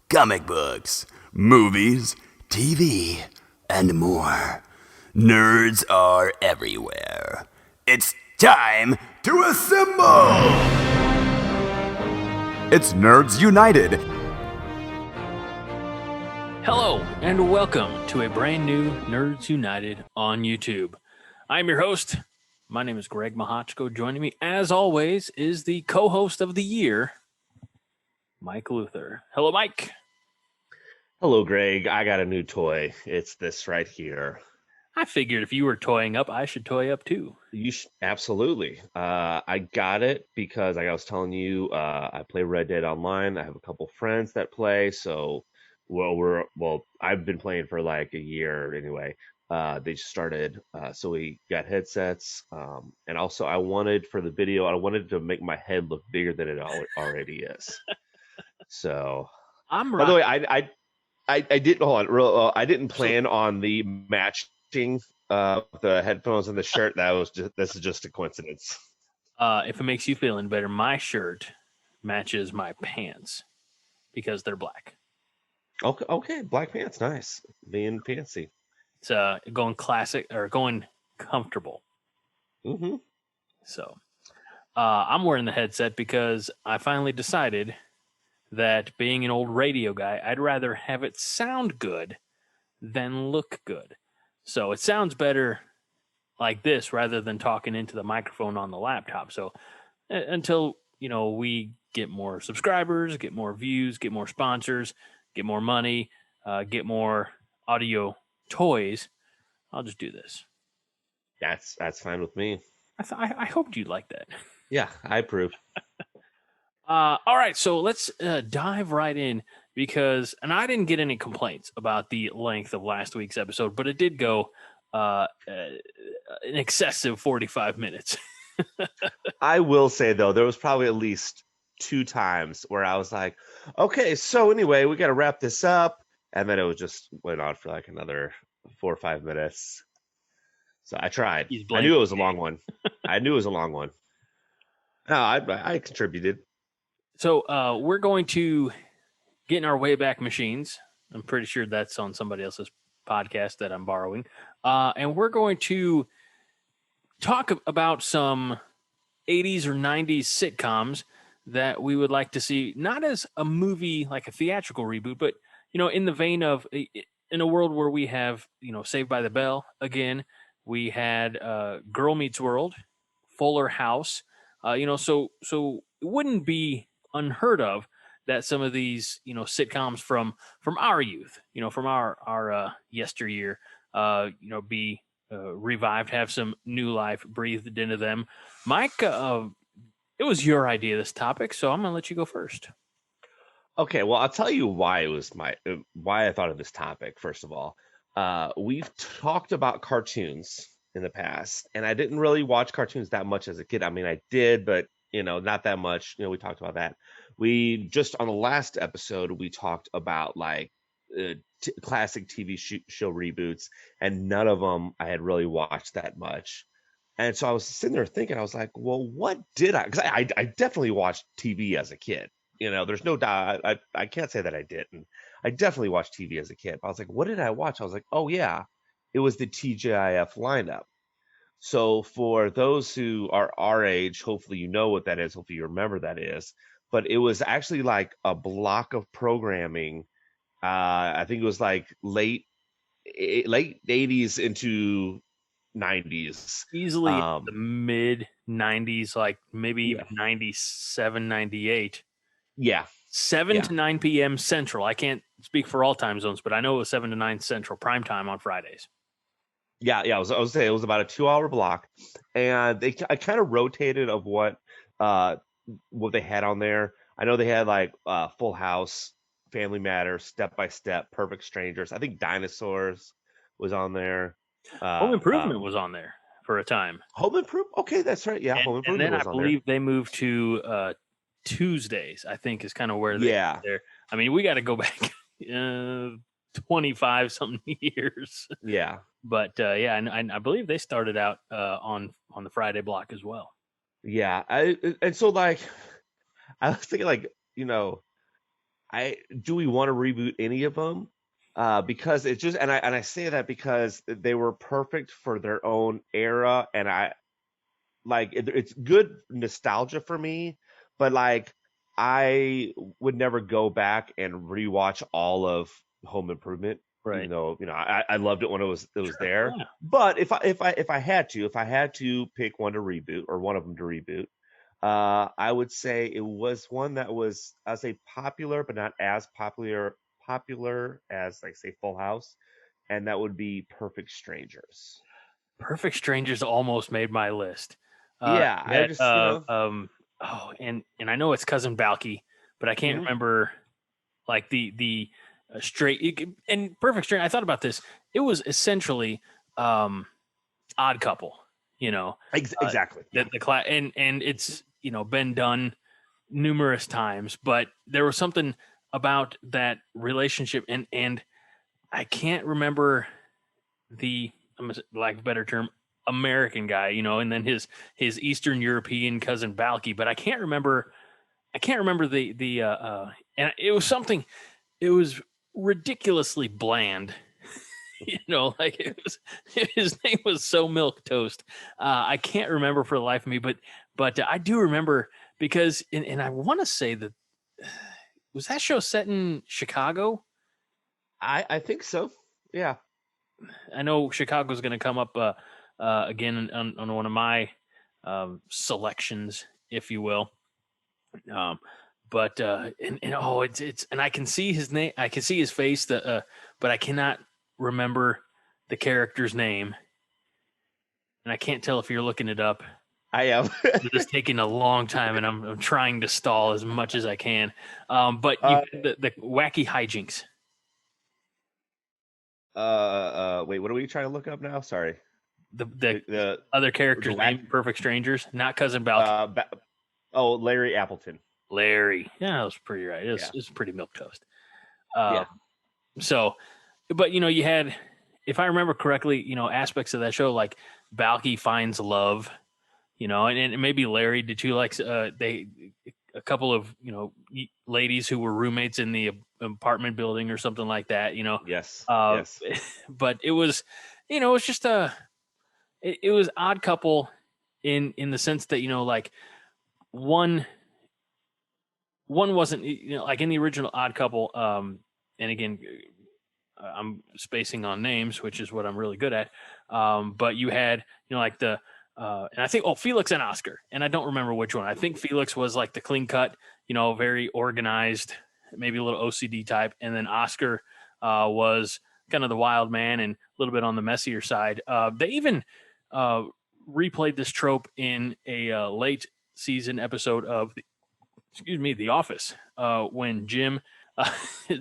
comic books, movies, TV, and more. Nerds are everywhere. It's time to assemble! It's Nerds United. Hello, and welcome to a brand new Nerds United on YouTube. I'm your host. My name is Greg Mahochko. Joining me, as always, is the co-host of the year, Mike Luther. Hello, Mike. Hello, Greg. I got a new toy. It's this right here. I figured if you were toying up, I should toy up too. Absolutely. I got it because, like I was telling you, I play Red Dead Online. I have a couple friends that play. So, I've been playing for like a year anyway. They just started, so we got headsets. And also, I wanted for the video, I wanted to make my head look bigger than it already is. So, by the way, I didn't hold on. I didn't plan on the matching the headphones and the shirt. This is just a coincidence. If it makes you feel any better, my shirt matches my pants because they're black. Okay, black pants, nice. Being fancy. It's going classic or going comfortable. Mm-hmm. So, I'm wearing the headset because I finally decided that being an old radio guy, I'd rather have it sound good than look good. So it sounds better like this rather than talking into the microphone on the laptop. So until, we get more subscribers, get more views, get more sponsors, get more money, get more audio toys, I'll just do this. That's fine with me. I hoped you'd like that. Yeah, I approve. All right, so let's dive right in and I didn't get any complaints about the length of last week's episode, but it did go an excessive 45 minutes. I will say, though, there was probably at least 2 times where I was like, okay, so anyway, we got to wrap this up. And then it was just went on for like another 4 or 5 minutes. So I tried. I knew it was a long one. No, I contributed. So we're going to get in our Wayback Machines. I'm pretty sure that's on somebody else's podcast that I'm borrowing. And we're going to talk about some 80s or 90s sitcoms that we would like to see, not as a movie, like a theatrical reboot, but, in the vein of in a world where we have, Saved by the Bell again. We had Girl Meets World, Fuller House. So it wouldn't be unheard of that some of these, sitcoms from our youth, from our yesteryear, be revived, have some new life breathed into them. Mike, it was your idea, this topic, so I'm gonna let you go first. Okay, well, I'll tell you why it was why I thought of this topic. First of all, we've talked about cartoons in the past, and I didn't really watch cartoons that much as a kid. I mean, I did, but not that much. We talked about that. We just on the last episode we talked about like classic TV show reboots, and none of them I had really watched that much. And so I was sitting there thinking, I was like, well, what did I? Because I definitely watched TV as a kid. There's no doubt. I can't say that I didn't. I definitely watched TV as a kid. I was like, what did I watch? I was like, oh yeah, it was the TGIF lineup. So for those who are our age, hopefully you know what that is. Hopefully you remember that is. But it was actually like a block of programming. I think it was like late 80s into 90s. Easily the mid 90s, like maybe even 97, 98. Yeah. 7 to 9 p.m. Central. I can't speak for all time zones, but I know it was 7 to 9 Central, prime time on Fridays. Yeah. I was saying it was about a 2-hour block, and I kind of rotated of what they had on there. I know they had like Full House, Family Matters, Step by Step, Perfect Strangers. I think Dinosaurs was on there. Home Improvement was on there for a time. Home Improvement? Okay, that's right. Yeah, Home Improvement was on there. And then I believe they moved to Tuesdays, I think is kind of where they're there. I mean, we got to go back 25 something years. Yeah. But and I believe they started out on the Friday block as well. Yeah. And so like I was thinking like, Do we want to reboot any of them? Because it just and I say that because they were perfect for their own era, and I like it's good nostalgia for me, but like I would never go back and rewatch all of Home Improvement, even Right. though I loved it when it was there. Yeah. But if I had to pick one to reboot or one of them to reboot, I would say it was one that was, I'd say, popular but not as popular as, like, say, Full House, and that would be Perfect Strangers. Perfect Strangers almost made my list. Yeah, I That just oh, and I know it's cousin Balky, but I can't mhm. remember like the and Perfect Stranger. I thought about this. It was essentially Odd Couple. You know, Exactly. Yeah. the class and it's been done numerous times, but there was something about that relationship and I can't remember the lack of a better term American guy, and then his Eastern European cousin Balky, but I can't remember the and it was something. It was ridiculously bland. Like his name was so milk toast. I can't remember for the life of me, but I do remember because and I want to say that was that show set in Chicago. I think so. Yeah. I know Chicago's going to come up again on one of my selections, if you will. Um, but and oh, it's and I can see his name, I can see his face, but I cannot remember the character's name, and I can't tell if you're looking it up. I am. It's taking a long time, and I'm trying to stall as much as I can. But you uh, the wacky hijinks. wait, what are we trying to look up now? Sorry. The other character's whack name, Perfect Strangers, not cousin Balky. Larry Appleton. Larry. Yeah, that was pretty right. Yeah. It's pretty milk toast. Yeah. So, but you had, if I remember correctly, aspects of that show like Balky finds love, and maybe Larry did too. Like a couple of ladies who were roommates in the apartment building or something like that. Yes. Uh, Yes. but it was, it was just it was Odd Couple in the sense that like one wasn't like in the original Odd Couple. And again, I'm spacing on names, which is what I'm really good at. But you had like the and I think Felix and Oscar, and I don't remember which one. I think Felix was like the clean cut, very organized, maybe a little OCD type, and then Oscar was kind of the wild man and a little bit on the messier side. They even replayed this trope in a late season episode of The Office, when Jim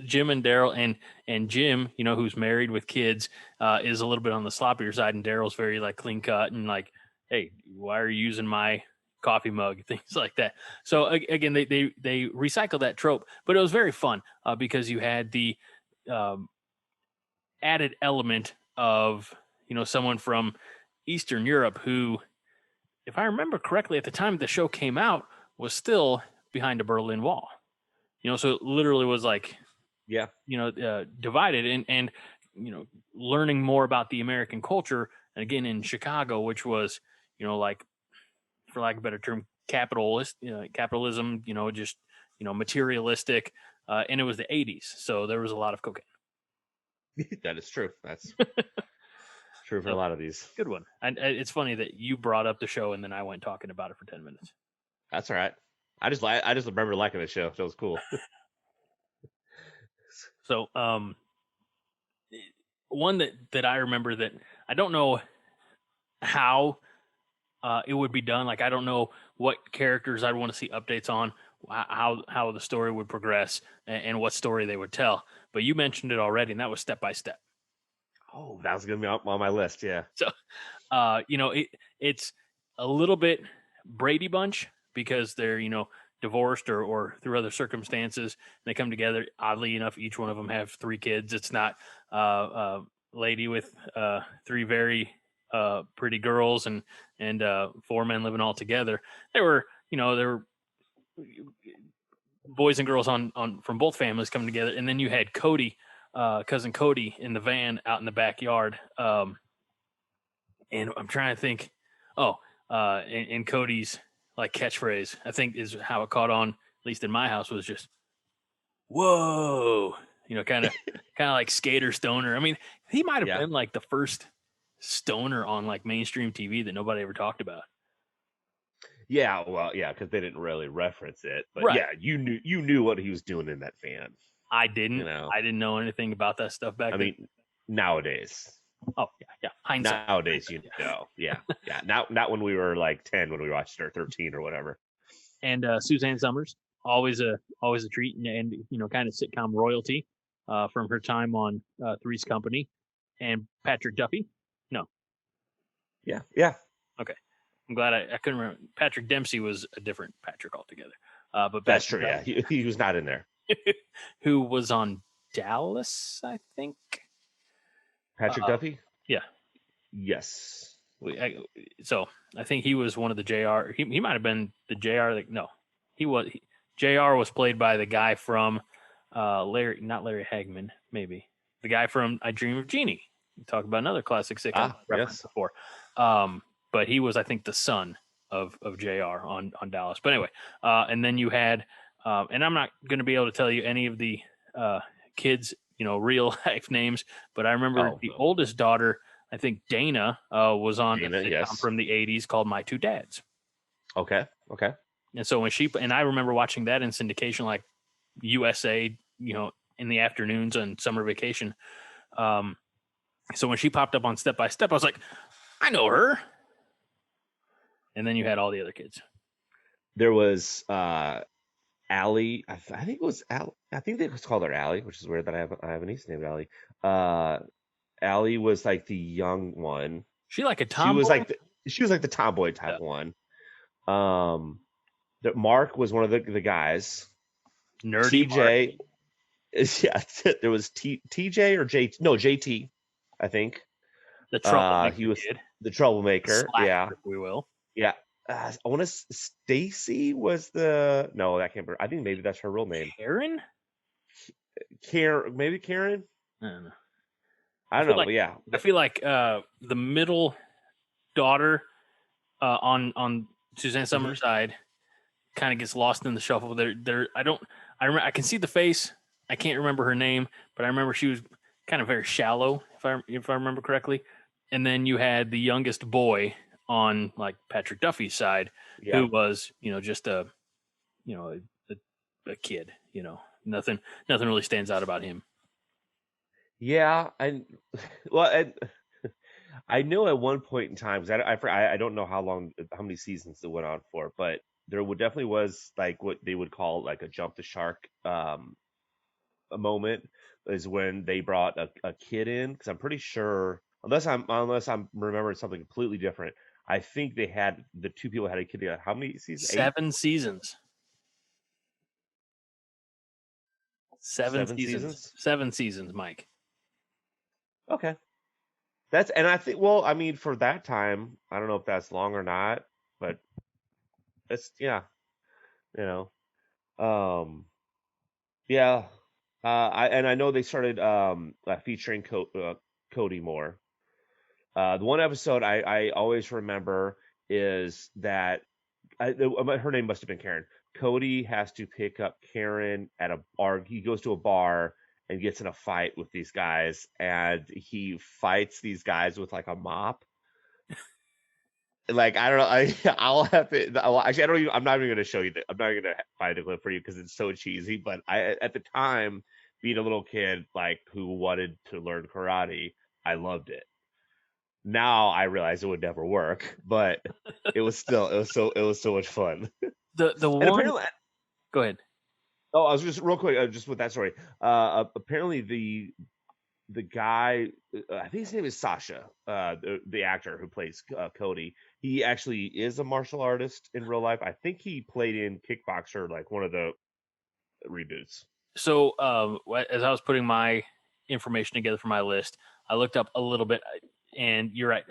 Jim and Daryl and Jim, who's married with kids, is a little bit on the sloppier side, and Daryl's very like clean cut and like, hey, why are you using my coffee mug? Things like that. So again, they recycle that trope, but it was very fun because you had the added element of someone from Eastern Europe who, if I remember correctly, at the time the show came out, was still behind a Berlin Wall. So it literally was like, Yeah. divided and learning more about the American culture. And again, in Chicago, which was, like, for lack of a better term, capitalism, just, materialistic. And it was the 80s. So there was a lot of cocaine. That is true. That's true for a lot of these. Good one. And it's funny that you brought up the show and then I went talking about it for 10 minutes. That's all right. I just remember liking the show. So it was cool. So, one that I remember that I don't know how it would be done. Like, I don't know what characters I'd want to see updates on, how the story would progress, and what story they would tell. But you mentioned it already, and that was Step by Step. Oh, that was gonna be on my list. Yeah. So, it's a little bit Brady Bunch because they're divorced or through other circumstances, and they come together. Oddly enough, each one of them have 3 kids. It's not a lady with 3 very pretty girls and 4 men living all together. They were boys and girls on from both families coming together, and then you had Cody, cousin Cody, in the van out in the backyard. And I'm trying to think. Oh, and Cody's like catchphrase, I think, is how it caught on. At least in my house, was just "Whoa," kind of like skater stoner. I mean, he might have been like the first stoner on like mainstream TV that nobody ever talked about. Yeah, well, yeah, because they didn't really reference it, but Right. yeah, you knew what he was doing in that van. I didn't. I didn't know anything about that stuff back then. I mean, nowadays. Oh yeah. Hindsight. Nowadays, yeah. Not when we were like 10 when we watched it, or 13 or whatever. And Suzanne Summers, always a treat, and kind of sitcom royalty from her time on Three's Company, and Patrick Duffy. No. Yeah. Okay. I'm glad I couldn't remember. Patrick Dempsey was a different Patrick altogether. But that's true. Yeah, he was not in there. Who was on Dallas, I think. Patrick Duffy. Yeah. Yes. So I think he was one of the JR. He might have been the JR. No, he was. JR was played by the guy from not Larry Hagman, maybe the guy from I Dream of Jeannie. We talked about another classic sitcom reference before. But he was, I think, the son of JR on Dallas. But anyway, and then you had, and I'm not going to be able to tell you any of the kids, real life names, but I remember the oldest daughter, I think Dana, was on a sitcom from the 80s called My Two Dads. Okay. And so and I remember watching that in syndication, like USA, in the afternoons on summer vacation. So when she popped up on Step by Step, I was like, I know her. And then you had all the other kids. There was Allie. I think it was Allie. I think they called her Allie, which is weird that I have a niece named Allie. Allie was like the young one. She like a tomboy? She was like the tomboy type one. Mark was one of the guys. Nerdy TJ. Yeah, there was TJ or JT. No, JT, I think. The troublemaker. He was the troublemaker. Slacker, if we will. Yeah. I want to. Stacy was the. No, that can't be. I think maybe that's her real name. Karen. Maybe Karen. I don't know. I don't know. But yeah, I feel like the middle daughter on Suzanne Summers' side kind of gets lost in the shuffle. I can see the face. I can't remember her name, but I remember she was kind of very shallow, if I remember correctly. And then you had the youngest boy on like Patrick Duffy's side, who was just a kid. Nothing really stands out about him. Yeah, I know at one point in time, because I don't know how many seasons it went on for, but there definitely was like what they would call like a jump the shark a moment, is when they brought a kid in, because I'm pretty sure, unless I'm remembering something completely different, I think the two people had a kid together. How many seasons? 7 seasons. 7 seasons. 7 seasons, Mike. Okay. And I think, well, I mean, for that time, I don't know if that's long or not, but it's, yeah, yeah. I know they started featuring Cody more. The one episode I always remember is that her name must have been Karen. Cody has to pick up Karen at a bar. He goes to a bar and gets in a fight with these guys, and he fights these guys with like a mop. Like, I don't know. I'll have to. Actually, I don't even. I'm not even going to show you. I'm not going to find a clip for you because it's so cheesy. But at the time, being a little kid, like who wanted to learn karate, I loved it. Now I realize it would never work, but it was so much fun. The one. Go ahead. Oh, I was just real quick, just with that story. Apparently the guy, I think his name is Sasha, the actor who plays Cody. He actually is a martial artist in real life. I think he played in Kickboxer, like one of the reboots. So, as I was putting my information together for my list, I looked up a little bit, and you're right.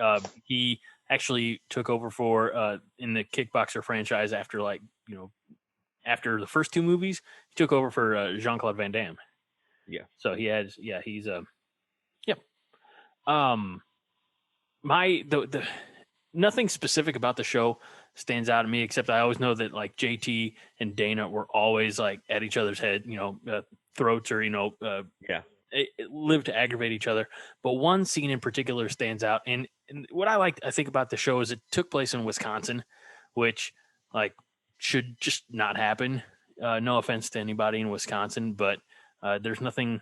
He actually took over for in the Kickboxer franchise after after the first two movies, he took over for Jean-Claude Van Damme. Yeah. So he's yep. The nothing specific about the show stands out to me, except I always know that like JT and Dana were always like at each other's head, throats, or live to aggravate each other. But one scene in particular stands out, and what I think about the show is it took place in Wisconsin, which like should just not happen. No offense to anybody in Wisconsin, but there's nothing.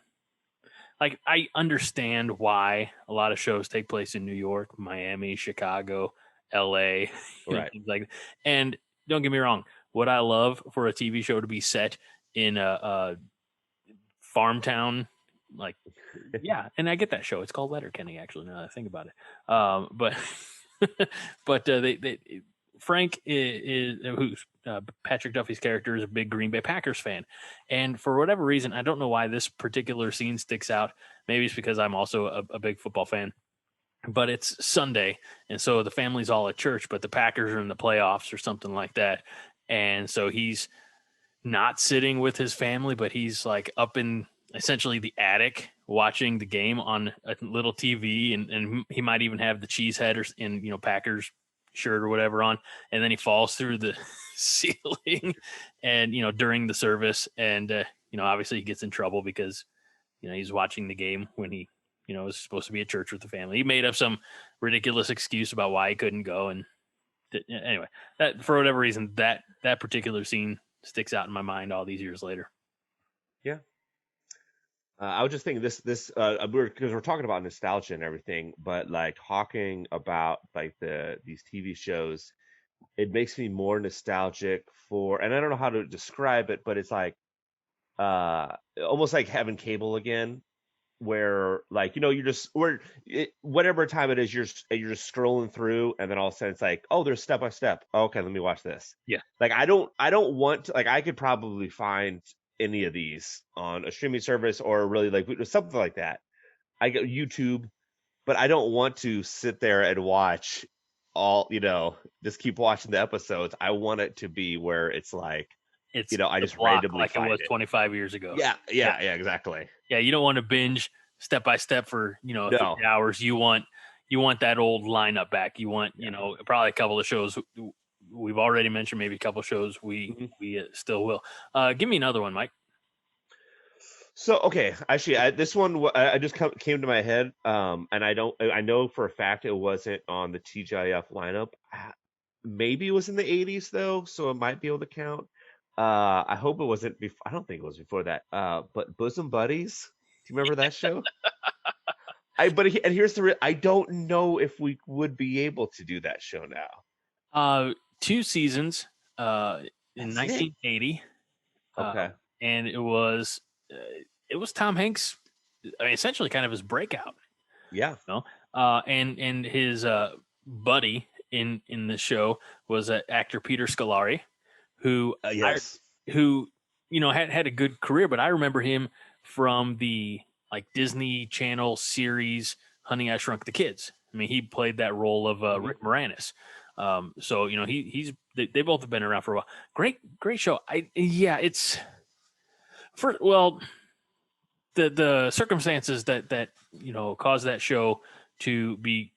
Like, I understand why a lot of shows take place in New York, Miami, Chicago, LA, Right. like, and don't get me wrong, would I love for a TV show to be set in a farm town? Like, yeah, and I get that show. It's called Letterkenny, actually, now that I think about it. But Frank is who's Patrick Duffy's character, is a big Green Bay Packers fan, and for whatever reason, I don't know why this particular scene sticks out. Maybe it's because I'm also a big football fan, but it's Sunday, and so the family's all at church, but the Packers are in the playoffs or something like that, and so he's not sitting with his family, but he's like up in essentially the attic watching the game on a little TV, and he might even have the cheese head or Packers shirt or whatever on, and then he falls through the ceiling and during the service, and obviously he gets in trouble because he's watching the game when he was supposed to be at church with the family. He made up some ridiculous excuse about why he couldn't go, and anyway, that for whatever reason that particular scene sticks out in my mind all these years later. Yeah. I was just thinking this because we're talking about nostalgia and everything, but like talking about like these TV shows, it makes me more nostalgic for, and I don't know how to describe it, but it's like almost like having cable again, where like whatever time it is, you're just scrolling through, and then all of a sudden it's like, oh, there's step by step. Okay, let me watch this. Yeah. Like I don't want to, like, I could probably find any of these on a streaming service or really like something like that. I get YouTube, but I don't want to sit there and watch all, just keep watching the episodes. I want it to be where it's like, it's I just randomly like find it was 25 years ago. Yeah, exactly. Yeah, you don't want to binge step by step for 3 hours. You want that old lineup back. You want probably a couple of shows we've already mentioned, maybe a couple of shows we still will. Give me another one, Mike. So, okay, actually, this one I just came to my head, and I know for a fact it wasn't on the TGIF lineup. Maybe it was in the 80s though, so it might be able to count. I hope it wasn't before. I don't think it was before that. But Bosom Buddies. Do you remember that show? And here's I don't know if we would be able to do that show now. 2 seasons in 1980. Okay. And it was Tom Hanks, essentially kind of his breakout. Yeah. And his buddy in the show was actor Peter Scolari, who yes, who had a good career, but I remember him from the like Disney Channel series Honey, I Shrunk the Kids. I mean, he played that role of Rick Moranis. So they both have been around for a while. Great show. It's the circumstances that caused that show to be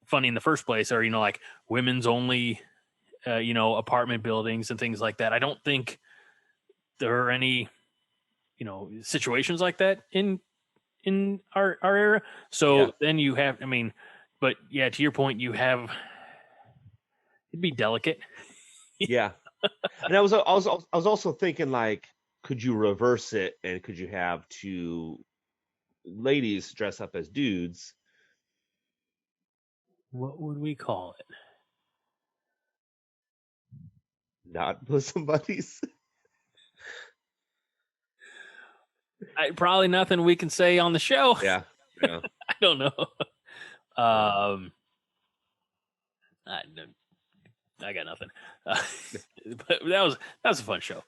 funny in the first place are like women's only apartment buildings and things like that. I don't think there are any situations like that in our era. So then you have, but yeah, to your point, you have, it'd be delicate. Yeah. And I was also thinking, like, could you reverse it, and could you have 2 ladies dress up as dudes? What would we call it? Not Bosom Buddies. Probably nothing we can say on the show. Yeah. I don't know. I got nothing. But that was a fun show.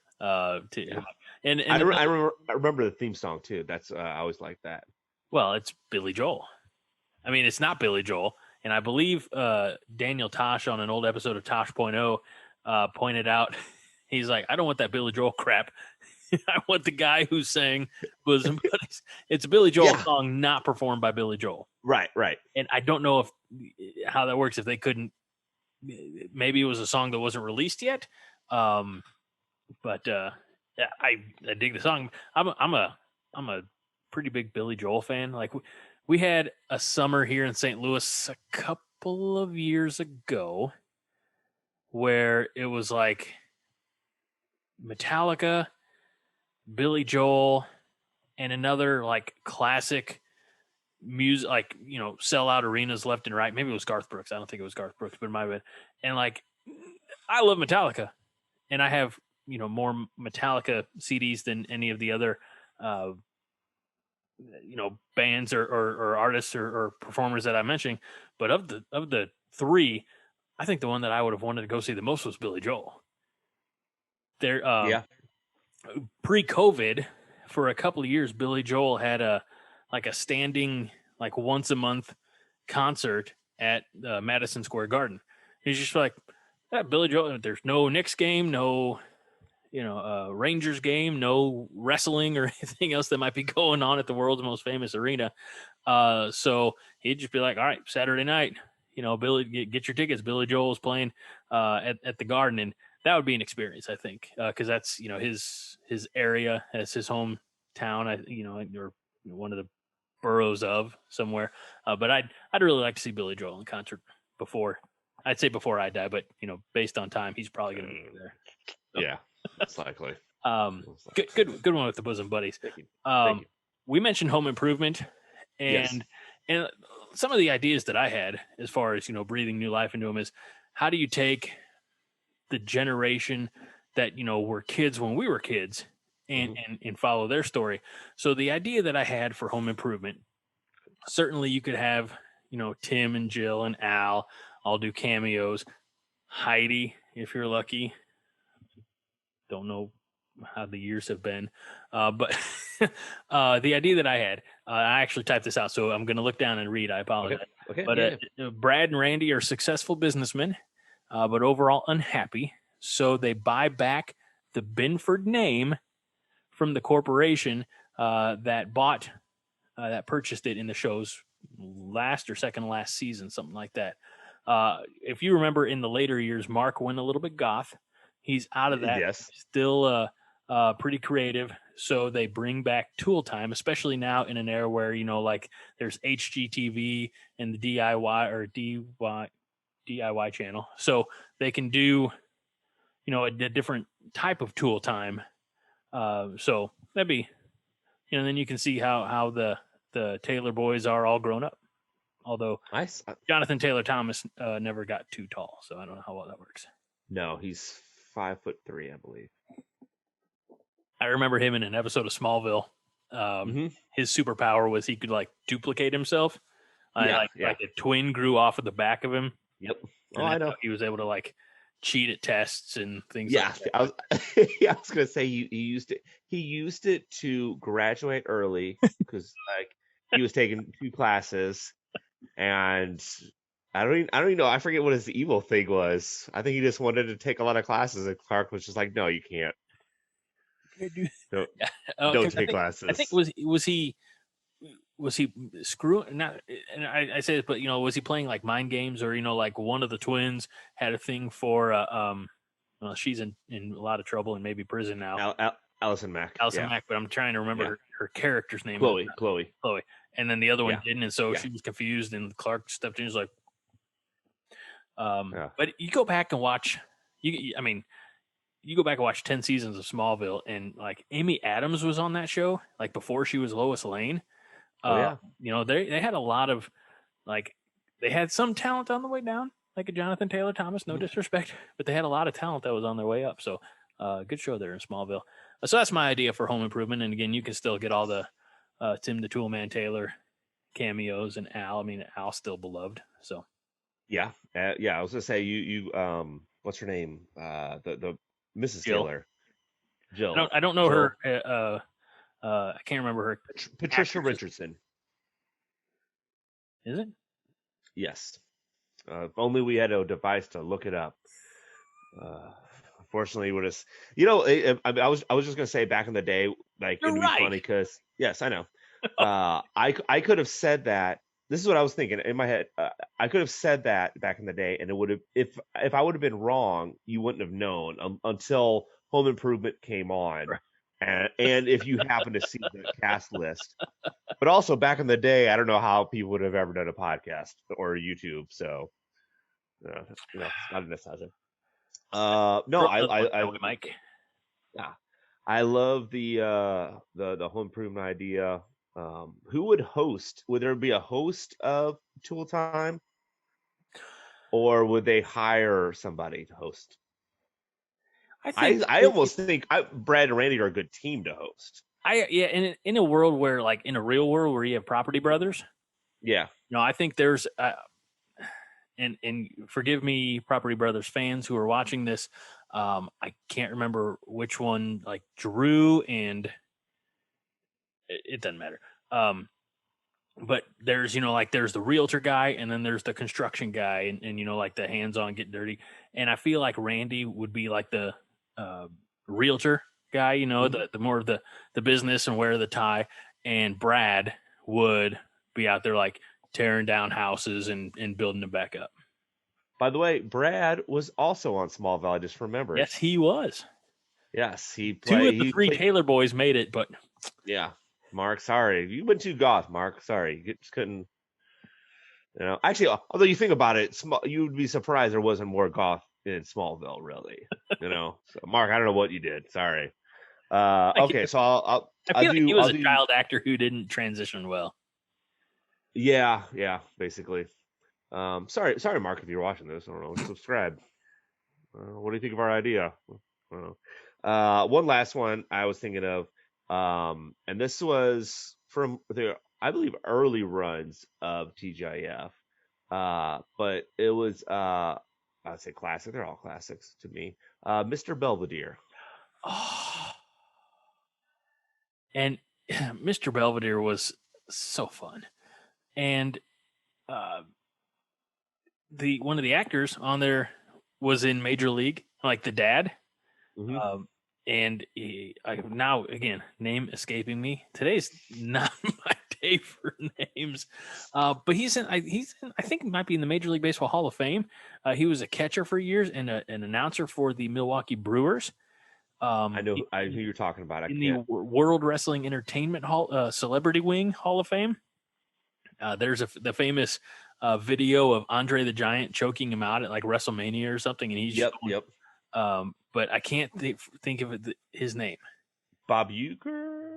Too. Yeah. And I remember the theme song too. That's I always like that. Well, it's Billy Joel. I mean, it's not Billy Joel, and I believe Daniel Tosh on an old episode of Tosh.0 pointed out He's like, I don't want that Billy Joel crap. I want the guy who sang Bosom Buddies. It's a Billy Joel song, not performed by Billy Joel. Right. And I don't know how that works. If they couldn't, maybe it was a song that wasn't released yet. But yeah, I dig the song. I'm a pretty big Billy Joel fan. Like we had a summer here in St. Louis a couple of years ago where it was like Metallica, Billy Joel, and another like classic music, like, you know, sell out arenas left and right. Maybe it was Garth Brooks. I don't think it was Garth Brooks, but it might have been. And like, I love Metallica, and I have, you know, more Metallica CDs than any of the other, you know, bands or artists or performers that I'm mentioning. But of the three, I think the one that I would have wanted to go see the most was Billy Joel. There, pre-COVID, for a couple of years, Billy Joel had a standing, like, once a month concert at Madison Square Garden. He's just like, Billy Joel. There's no Knicks game, no, you know, Rangers game, no wrestling or anything else that might be going on at the world's most famous arena. So he'd just be like, all right, Saturday night, you know, Billy, get your tickets. Billy Joel's playing at the Garden, and that would be an experience, I think, because that's, you know, his area, that's his hometown, you know, or one of the boroughs of somewhere. But I'd really like to see Billy Joel in concert before. I'd say before I die, but, you know, based on time, he's probably going to be there. So. Yeah, that's likely. Good one with the Bosom Buddies. Thank you. We mentioned Home Improvement, and some of the ideas that I had as far as, you know, breathing new life into them is, how do you take the generation that, you know, were kids when we were kids and follow their story? So the idea that I had for Home Improvement, certainly you could have, you know, Tim and Jill and Al all do cameos. Heidi, if you're lucky. Don't know how the years have been. But the idea that I had, I actually typed this out, so I'm going to look down and read. I apologize. Okay. But Brad and Randy are successful businessmen, but overall unhappy. So they buy back the Binford name from the corporation that purchased it in the show's last or second last season, something like that. If you remember, in the later years, Mark went a little bit goth. He's out of that. Yes. Still pretty creative. So they bring back Tool Time, especially now in an era where, you know, like there's HGTV and the DIY channel. So they can do, you know, a different type of Tool Time. So that'd be, you know, then you can see how the Taylor boys are all grown up. Although nice. Jonathan Taylor Thomas never got too tall, so I don't know how well that works. No, he's 5'3", I believe. I remember him in an episode of Smallville. His superpower was he could, like, duplicate himself. Like a twin grew off of the back of him. Yep. I know. He was able to, like, cheat at tests and things. Yeah, like that. I was gonna say he used it to graduate early because, like, he was taking 2 classes, and I don't even know. I forget what his evil thing was. I think he just wanted to take a lot of classes, and Clark was just like, "No, you can't. Don't take classes." I think was he screwing? Not, and I say this, but, you know, was he playing like mind games, or, you know, like one of the twins had a thing for well, she's in a lot of trouble and maybe prison now. Allison Mack. Mack, but I'm trying to remember her character's name. Chloe. And then the other one didn't, and so she was confused, and Clark stepped in and was like, but you go back and watch, you go back and watch 10 seasons of Smallville, and, like, Amy Adams was on that show, like, before she was Lois Lane. You know, they had a lot of, like, they had some talent on the way down, like a Jonathan Taylor Thomas, no disrespect, but they had a lot of talent that was on their way up. So good show there in Smallville. So that's my idea for Home Improvement. And again, you can still get all the Tim the Toolman Taylor cameos, and Al. I mean, Al's still beloved. So yeah. I was gonna say you what's her name? The Mrs. Jill. Taylor. Jill. I don't know her. I can't remember her. Patricia Richardson. Is it? Yes. If only we had a device to look it up. Unfortunately, we're just, I was just gonna say back in the day, like You're it'd be right. funny because yes, I know. I could have said that. This is what I was thinking in my head. I could have said that back in the day, and it would have if I would have been wrong, you wouldn't have known until Home Improvement came on, and if you happen to see the cast list. But also back in the day, I don't know how people would have ever done a podcast or YouTube. So, it's not a necessity. No, Throw another one my way, Mike. yeah, I love the home improvement idea. Who would host? Would there be a host of Tool Time, or would they hire somebody to host? I think I almost think Brad and Randy are a good team to host. in a world where, like, in a real world where you have Property Brothers, Yeah, I think there's and forgive me, Property Brothers fans who are watching this. I can't remember which one, like Drew and it doesn't matter. But there's, like there's the realtor guy and then there's the construction guy and like the hands-on get dirty. And I feel like Randy would be like the realtor guy, the more of the business and wear the tie. And Brad would be out there like tearing down houses and building them back up. By the way, Brad was also on Smallville. I just remembered. Yes, he was. Yes, he Two played. of the three Taylor boys made it, but yeah, Mark, sorry, you went too goth, Mark. Sorry, you just couldn't. Actually, although you think about it, you would be surprised there wasn't more goth in Smallville, really. So, Mark, I don't know what you did. Sorry. Okay, so I feel like he was a child actor who didn't transition well. Yeah, basically. Sorry, Mark, if you're watching this. I don't know. Subscribe. What do you think of our idea? I don't know. One last one I was thinking of, and this was from the, I believe, early runs of TGIF, but it was, I'd say classic. They're all classics to me. Mr. Belvedere. Oh. And Mr. Belvedere was so fun. And one of the actors on there was in Major League, like the dad. Mm-hmm. And now again, name escaping me. Today's not my day for names. But he's in. I think he might be in the Major League Baseball Hall of Fame. He was a catcher for years and an announcer for the Milwaukee Brewers. I know who you're talking about. The World Wrestling Entertainment Hall, Celebrity Wing Hall of Fame. There's the famous video of Andre the Giant choking him out at like WrestleMania or something, and he's yep. But I can't think of his name. Bob Uecker.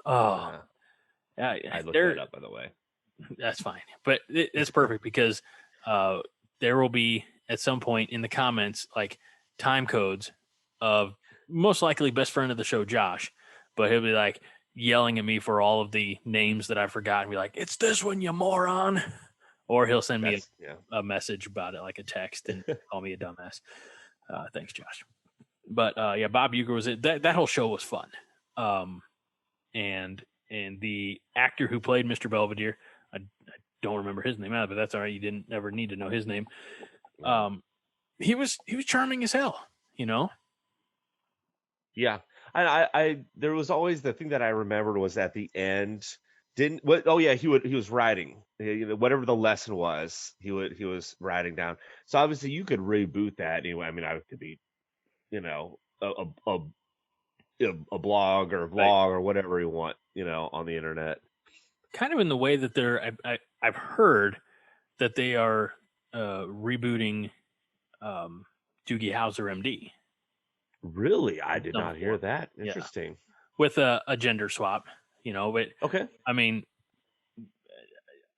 Oh, I looked that up, by the way. That's fine, but it's perfect because there will be at some point in the comments like time codes of most likely best friend of the show, Josh, but he'll be like yelling at me for all of the names that I forgot and be like, "It's this one, you moron," or he'll send me a message about it, like a text, and call me a dumbass. Thanks, Josh. But Bob Uecker was it. That whole show was fun. And the actor who played Mr. Belvedere, I don't remember his name either, but that's all right. You didn't ever need to know his name. He was charming as hell, Yeah. I there was always the thing that I remembered was at the end he was writing, whatever the lesson was, he was writing down. So obviously you could reboot that anyway. I mean, I could be, a blog or vlog or whatever you want, on the internet. Kind of in the way that I've heard that they are rebooting Doogie Howser, MD. Really? I did not hear that. Interesting. Yeah. With a gender swap, but okay. I mean,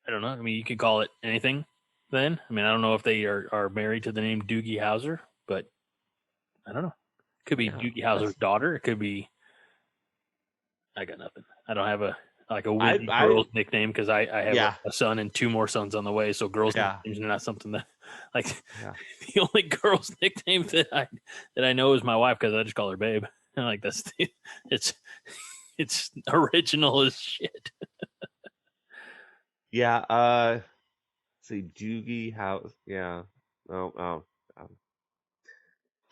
I don't know. I mean, you could call it anything then. I mean, I don't know if they are married to the name Doogie Howser, but I don't know. Could be Doogie Howser's daughter. It could be. I got nothing. I don't have a Whitney girl's nickname because I have a son and two more sons on the way. So girls' nicknames are not something that the only girl's nickname that I know is my wife because I just call her Babe. And like it's original as shit. Yeah. See Doogie House. Yeah.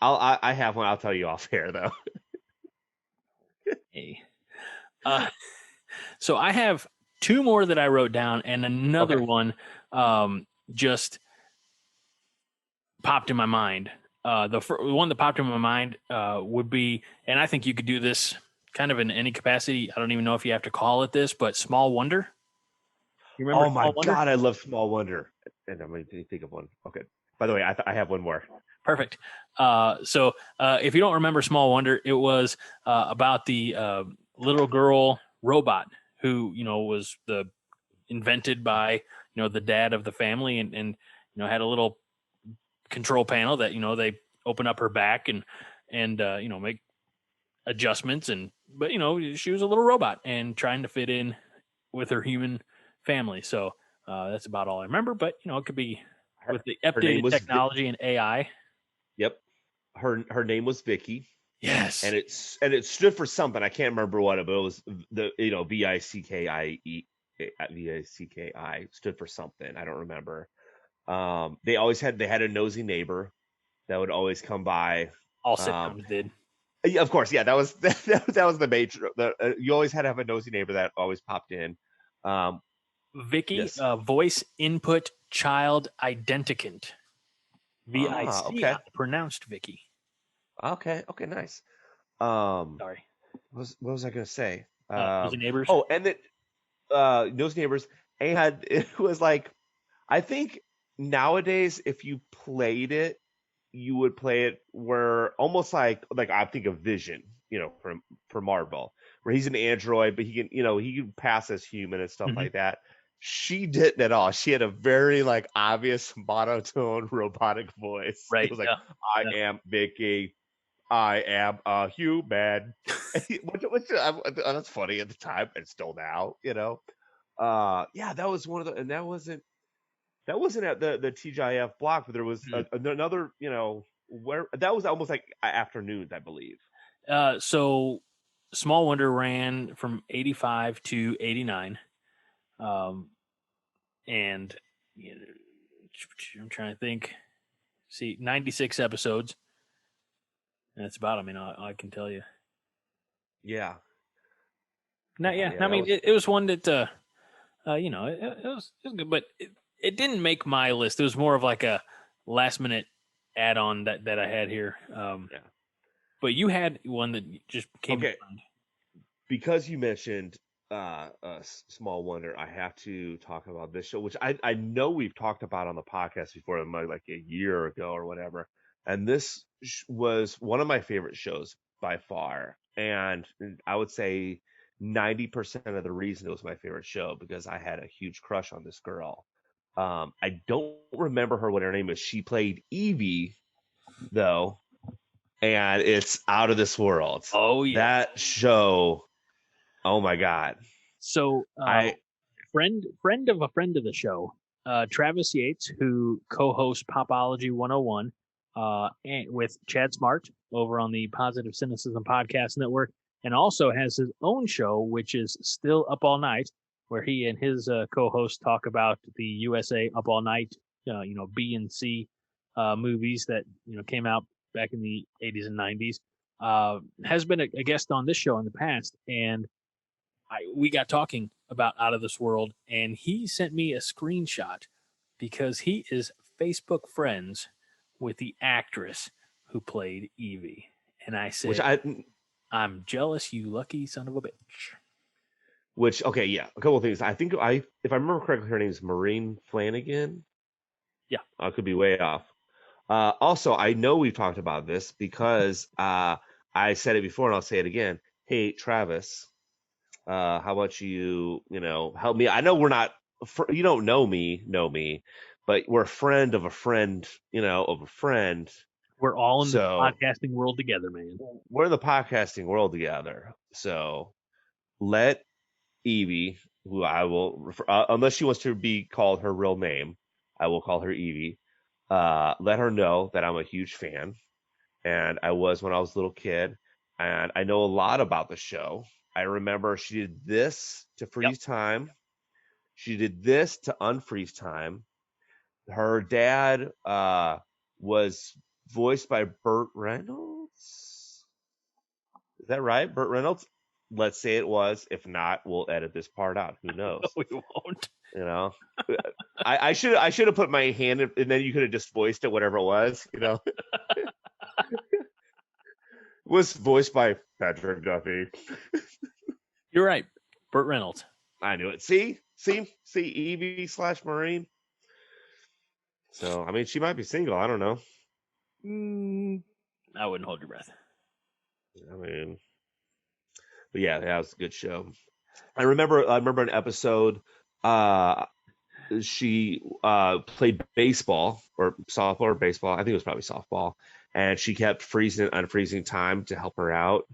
I have one. I'll tell you off air though. Hey. So I have two more that I wrote down, and another Okay. one just popped in my mind. The one that popped in my mind would be, and I think you could do this kind of in any capacity. I don't even know if you have to call it this, but Small Wonder. You remember Oh my Small Wonder? God, I love Small Wonder. And I'm going to think of one. Okay. By the way, I have one more. Perfect. So if you don't remember Small Wonder, it was about the little girl robot who, was invented by, the dad of the family, and had a little control panel that, they open up her back and make adjustments. But she was a little robot and trying to fit in with her human family. So that's about all I remember, but it could be with the Her name updated was technology and AI. Yep. Her name was Vicky. Yes. And it stood for something. I can't remember what but it was the VICKIE VICKI stood for something. I don't remember. They had a nosy neighbor that would always come by. All Um, sitcoms did. yeah, of course, yeah, that was that was the major. You always had to have a nosy neighbor that always popped in. Um, Vicky, yes. voice input child identicant. VIC, Okay. pronounced Vicky. Okay. Nice. Sorry. What was I gonna say? Nosy neighbors. Oh, and then nosy neighbors, and it was like, I think nowadays if you played it, you would play it where almost like I think of Vision, from Marvel, where he's an android, but he can pass as human and stuff Mhm. like that. She didn't at all. She had a very obvious monotone robotic voice. Right. It was like, Yeah. I am Vicky. I am a human. which that's funny at the time and still now, yeah, that was one of the, and that wasn't at the TGIF block, but there was Mm. another, where that was almost like afternoons, I believe. So Small Wonder ran from 85 to 89. And I'm trying to think. See, 96 episodes. And that's about, I can tell you. Yeah. No, yeah. Yeah, I mean, it was one that, it was good, but it didn't make my list. It was more of like a last minute add on that I had here. Yeah. But you had one that just came Okay. to mind. Because you mentioned Small Wonder, I have to talk about this show, which I know we've talked about on the podcast before, like a year ago or whatever. And this was one of my favorite shows by far. And I would say 90% of the reason it was my favorite show because I had a huge crush on this girl. I don't remember what her name is. She played Evie, though, and it's out of this world. Oh, yeah. That show. Oh my God. So, friend of a friend of the show, Travis Yates, who co-hosts Popology 101 and with Chad Smart over on the Positive Cynicism Podcast Network, and also has his own show, which is Still Up All Night, where he and his co-host talk about the USA Up All Night, B and C movies that came out back in the 80s and 90s. Has been a guest on this show in the past, and we got talking about Out of This World, and he sent me a screenshot because he is Facebook friends with the actress who played Evie. And I said, I'm jealous, you lucky son of a bitch. Okay, yeah, a couple of things. I think if I remember correctly, her name is Maureen Flanagan. Yeah. I could be way off. Also, I know we've talked about this because I said it before and I'll say it again. Hey, Travis, how about you help me? I know we're not, you don't know me, but we're a friend of a friend, of a friend. We're all in the podcasting world together, man. We're in the podcasting world together. So let Evie, who I will refer, unless she wants to be called her real name, I will call her Evie. Let her know that I'm a huge fan, and I was when I was a little kid, and I know a lot about the show. I remember she did this to freeze time. She did this to unfreeze time. Her dad was voiced by Burt Reynolds. Is that right? Burt Reynolds? Let's say it was. If not, we'll edit this part out. Who knows? We won't. You know, I should have put my hand in, and then you could have just voiced it, whatever it was. You know, it was voiced by Patrick Duffy. You're right, Burt Reynolds. I knew it. See, Evie/Marine. So I mean, she might be single. I don't know. I wouldn't hold your breath. I mean, but yeah, that was a good show. I remember an episode. She played baseball or softball or baseball. I think it was probably softball, and she kept freezing and unfreezing time to help her out.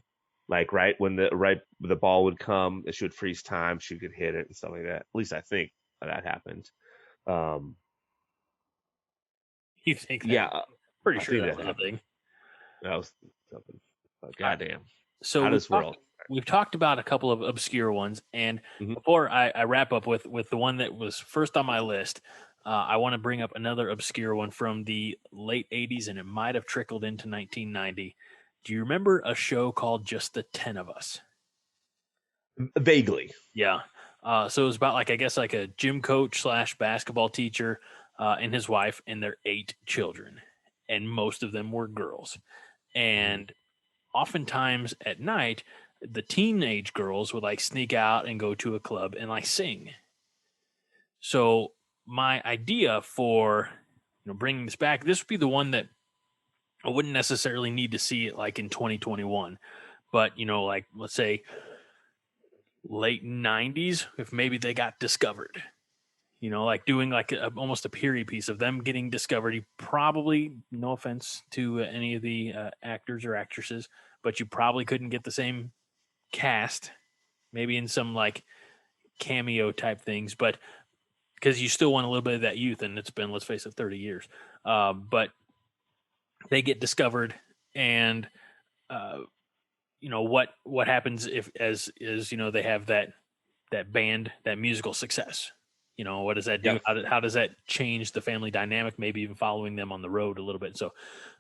Like when the ball would come, she would freeze time. She could hit it and stuff like that. At least I think that happened. You think that? Yeah, pretty sure that's a thing. That was something. Goddamn. So we've talked about a couple of obscure ones, and before I wrap up with the one that was first on my list, I want to bring up another obscure one from the late 80s, and it might have trickled into 1990. Do you remember a show called Just the 10 of Us? Vaguely. Yeah. So it was about like a gym coach / basketball teacher and his wife and their 8 children, and most of them were girls. And oftentimes at night, the teenage girls would like sneak out and go to a club and like sing. So my idea for bringing this back, this would be the one that I wouldn't necessarily need to see it like in 2021, but like let's say late 90s, if maybe they got discovered, like doing like almost a period piece of them getting discovered. You probably, no offense to any of the actors or actresses, but you probably couldn't get the same cast, maybe in some like cameo type things, but because you still want a little bit of that youth, and it's been, let's face it, 30 years. But they get discovered, and what happens if as they have that band, that musical success. What does that do? Yep. How does that change the family dynamic? Maybe even following them on the road a little bit. So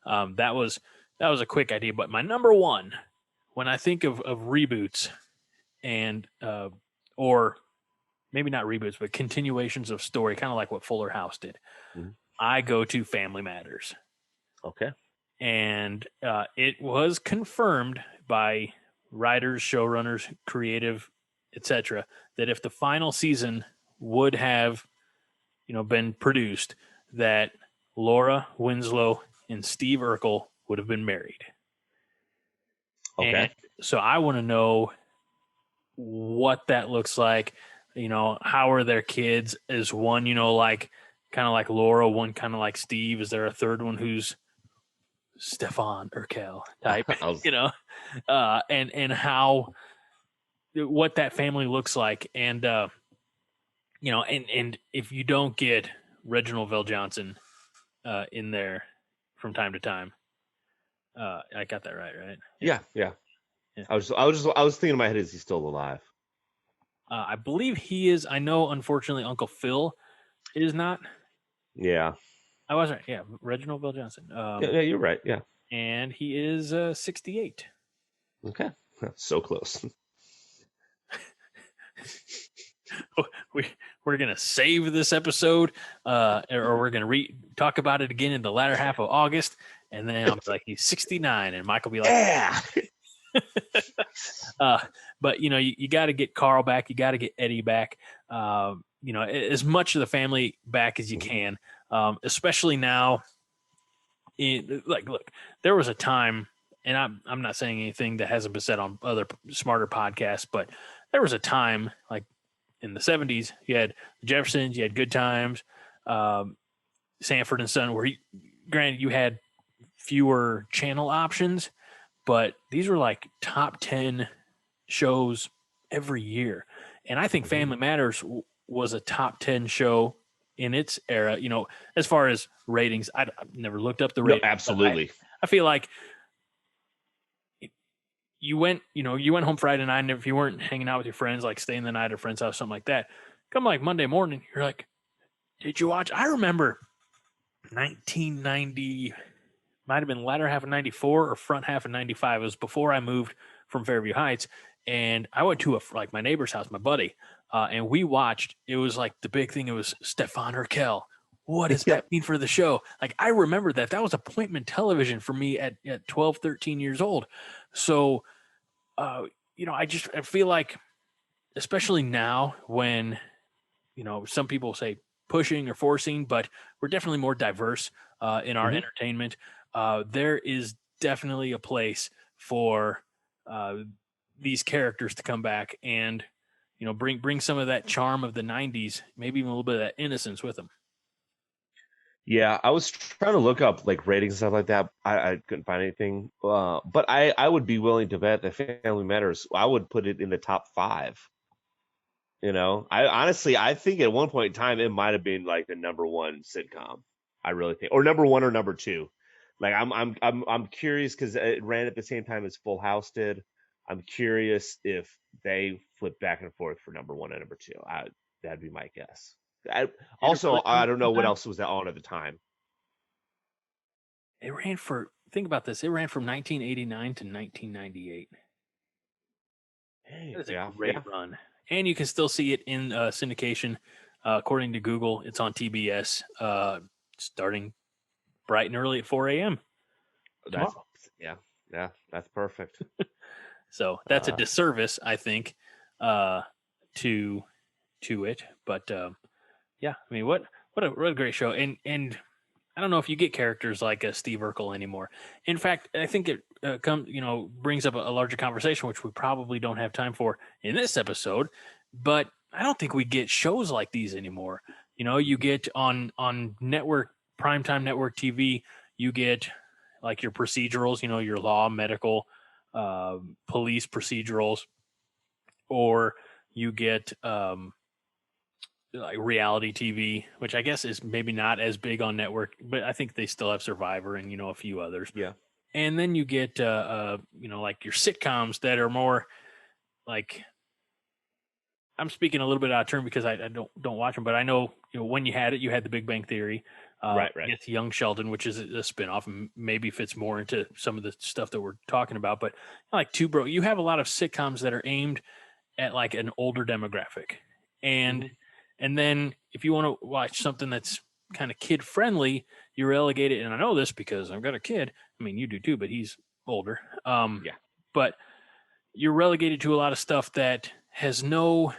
that was a quick idea. But my number one, when I think of reboots and or maybe not reboots, but continuations of story, kind of like what Fuller House did, I go to Family Matters. Okay. And it was confirmed by writers, showrunners, creative, etc., that if the final season would have, been produced, that Laura Winslow and Steve Urkel would have been married. Okay. And so I want to know what that looks like. How are their kids? Is one, like kind of like Laura, one kind of like Steve? Is there a third one who's Stefan Urkel type? And how, what that family looks like, and and if you don't get Reginald VelJohnson in there from time to time, I got that right? Yeah. I was thinking in my head, is he still alive? I believe he is. I know, unfortunately, Uncle Phil is not. Yeah. I was right. Yeah, Reginald VelJohnson. Yeah, you're right. Yeah. And he is 68. Okay. So close. We're gonna save this episode, or we're gonna talk about it again in the latter half of August, and then I'm like, he's 69, and Mike will be like, yeah. But you got to get Carl back, you got to get Eddie back, as much of the family back as you can, especially now. Look, there was a time, and I'm not saying anything that hasn't been said on other smarter podcasts, but there was a time like in the 70s, you had the Jeffersons, you had Good Times, Sanford and Son, where granted you had fewer channel options, but these were like top 10 shows every year. And I think Family Matters was a top 10 show in its era, as far as ratings. I've never looked up the ratings. No, absolutely. I feel like you went home Friday night, and if you weren't hanging out with your friends, like staying the night at a friend's house, something like that, come like Monday morning, you're like, did you watch? I remember 1990, might have been latter half of 94 or front half of 95. It was before I moved from Fairview Heights. And I went to like my neighbor's house, my buddy, and we watched. It was like the big thing. It was Stefan Urkel. What does that mean for the show? Like, I remember that. That was appointment television for me at 12, 13 years old. So, I feel like, especially now when, some people say pushing or forcing, but we're definitely more diverse in our entertainment. There is definitely a place for these characters to come back and, bring some of that charm of the 90s, maybe even a little bit of that innocence with them. Yeah, I was trying to look up like ratings and stuff like that. I couldn't find anything. But I would be willing to bet that Family Matters, I would put it in the top 5. I think at one point in time it might have been like the number 1 sitcom. I really think, or number 1 or number 2. Like I'm curious because it ran at the same time as Full House did. I'm curious if they flip back and forth for number 1 and number 2. That'd be my guess. I don't know what else was on at the time. Think about this. It ran from 1989 to 1998. That is a great run. And you can still see it in syndication. According to Google, it's on TBS starting bright and early at 4 a.m. That's perfect. So that's a disservice, I think, to it. But I mean, what a great show. And I don't know if you get characters like Steve Urkel anymore. In fact, I think it brings up a larger conversation, which we probably don't have time for in this episode. But I don't think we get shows like these anymore. You get on network, primetime network TV, you get like your procedurals, your law, medical, police procedurals, or you get like reality TV, which I guess is maybe not as big on network, but I think they still have Survivor and a few others. Yeah. And then you get like your sitcoms that are more like, I'm speaking a little bit out of turn because I don't watch them, but I know when you had The Big Bang Theory, right. It's Young Sheldon, which is a spinoff and maybe fits more into some of the stuff that we're talking about. But like Two Broke, you have a lot of sitcoms that are aimed at like an older demographic, and then if you want to watch something that's kind of kid friendly, you relegate it. And I know this because I've got a kid. I mean, you do too, but he's older. But you're relegated to a lot of stuff that has no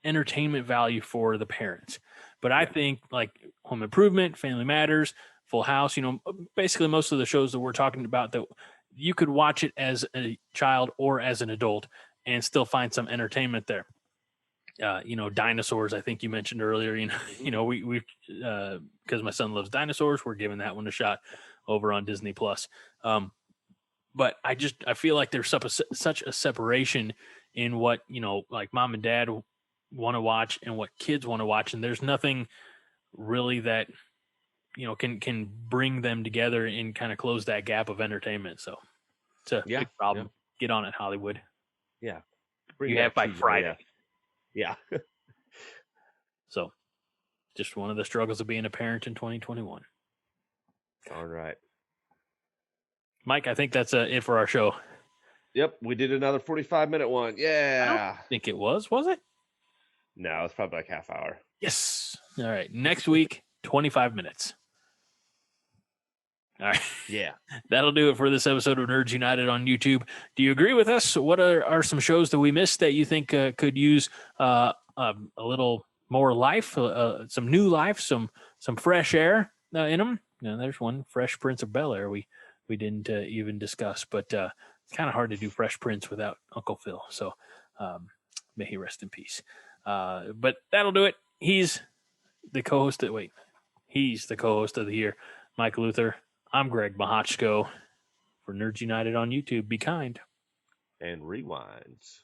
entertainment value for the parents. But I think like Home Improvement, Family Matters, Full House, basically most of the shows that we're talking about, that you could watch it as a child or as an adult and still find some entertainment there. Dinosaurs, I think you mentioned earlier, we because my son loves dinosaurs, we're giving that one a shot over on Disney Plus. But I feel like there's such a separation in what, like mom and dad want to watch and what kids want to watch. And there's nothing really that, can bring them together and kind of close that gap of entertainment. So it's a big problem. Get on it, Hollywood. Yeah. You have by Friday. Yeah. So just one of the struggles of being a parent in 2021. All right. Mike, I think that's it for our show. Yep, we did another 45-minute one. Yeah. I don't think it was it? No, it's probably like half hour. Yes. All right. Next week, 25 minutes. All right. Yeah. That'll do it for this episode of Nerds United on YouTube. Do you agree with us? What are some shows that we missed that you think could use a little more life, some new life, some fresh air in them? Now, there's one, Fresh Prince of Bel-Air, we didn't even discuss, but it's kind of hard to do Fresh Prince without Uncle Phil. So may he rest in peace. But that'll do it. He's the co-host of the year, Mike Luther. I'm Greg Mahochko for Nerds United on YouTube. Be kind. And rewinds.